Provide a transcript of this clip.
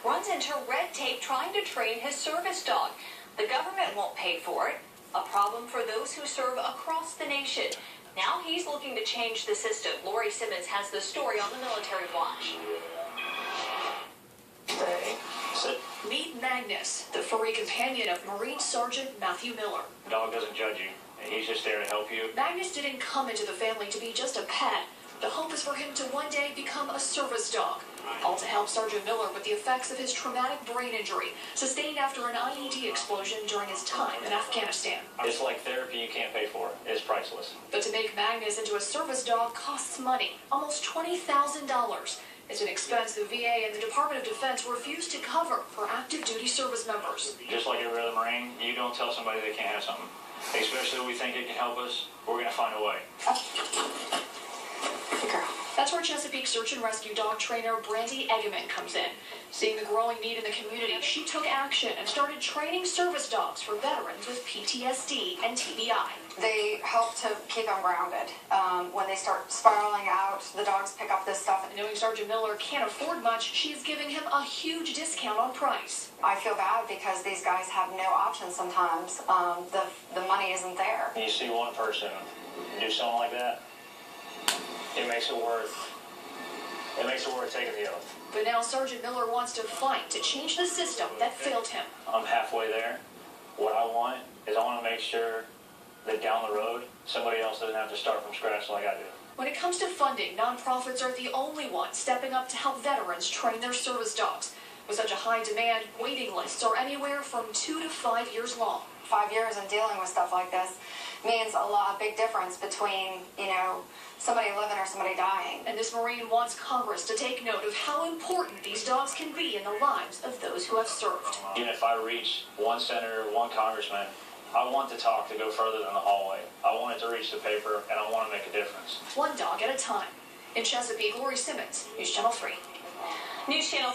runs into red tape trying to train his service dog. The government won't pay for it, a problem for those who serve across the nation. Now he's looking to change the system. Lori Simmons has the story on the Military Watch. Meet Magnus, the furry companion of Marine Sergeant Matthew Miller. The dog doesn't judge you. He's just there to help you. Magnus didn't come into the family to be just a pet. The hope is for him to one day become a service dog. All to help Sergeant Miller with the effects of his traumatic brain injury sustained after an IED explosion during his time in Afghanistan. It's like therapy you can't pay for. It's priceless. But to make Magnus into a service dog costs money, almost $20,000. It's an expense the VA and the Department of Defense refuse to cover for active duty service members. Just like every other Marine, you don't tell somebody they can't have something. Especially if we think it can help us, we're going to find a way. That's where Chesapeake Search and Rescue dog trainer Brandy Eggeman comes in. Seeing the growing need in the community, she took action and started training service dogs for veterans with PTSD and TBI. They help to keep them grounded. When they start spiraling out, the dogs pick up this stuff. And knowing Sergeant Miller can't afford much, she's giving him a huge discount on price. I feel bad because these guys have no options sometimes. The money isn't there. You see one person do something like that, it makes it worth taking the oath. But now Sergeant Miller wants to fight to change the system that failed him. I'm halfway there. What I want is I want to make sure that down the road, somebody else doesn't have to start from scratch like I do. When it comes to funding, nonprofits are the only ones stepping up to help veterans train their service dogs. With such a high demand, waiting lists are anywhere from 2 to 5 years long. 5 years in dealing with stuff like this means a big difference between, somebody living or somebody dying. And this Marine wants Congress to take note of how important these dogs can be in the lives of those who have served. Even if I reach one senator, one congressman, I want the talk to go further than the hallway. I want it to reach the paper, and I want to make a difference. One dog at a time. In Chesapeake, Lori Simmons, Newschannel 3. Newschannel